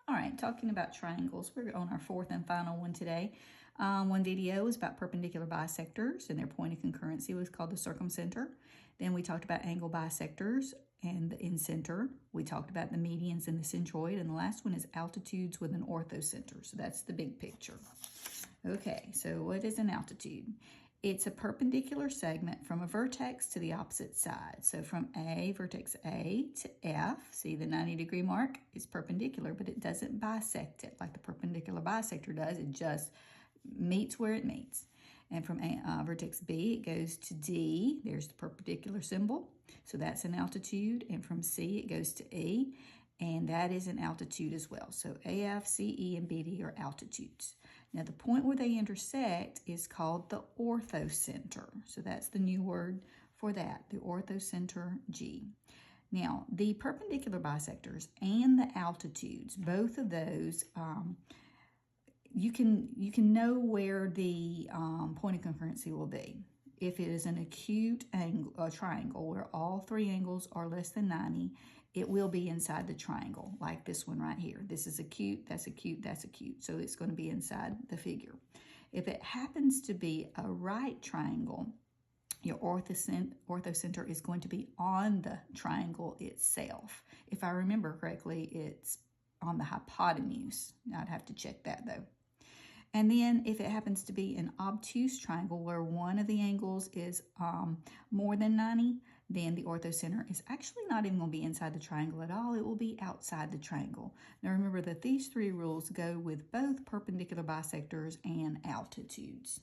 All right, talking about triangles, we're on our fourth and final one today. One video was about perpendicular bisectors, and their point of concurrency was called the circumcenter. Then we talked about angle bisectors and the incenter. We talked about the medians and the centroid, and the last one is altitudes with an orthocenter. So that's the big picture. Okay, so what is an altitude? It's a perpendicular segment from a vertex to the opposite side. So from vertex A to F, see the 90-degree mark is perpendicular, but it doesn't bisect it like the perpendicular bisector does. It just meets where it meets. And from vertex B, it goes to D. There's the perpendicular symbol. So that's an altitude. And from C, it goes to E. And that is an altitude as well. So AF, CE, and BD are altitudes. Now, the point where they intersect is called the orthocenter. So that's the new word for that, the orthocenter G. Now, the perpendicular bisectors and the altitudes, both of those, you can know where the point of concurrency will be. If it is an acute angle, a triangle where all three angles are less than 90, it will be inside the triangle, like this one right here. This is acute, that's acute, that's acute. So it's going to be inside the figure. If it happens to be a right triangle, your orthocenter is going to be on the triangle itself. If I remember correctly, it's on the hypotenuse. I'd have to check that though. And then if it happens to be an obtuse triangle where one of the angles is more than 90, then the orthocenter is actually not even going to be inside the triangle at all. It will be outside the triangle. Now remember that these three rules go with both perpendicular bisectors and altitudes.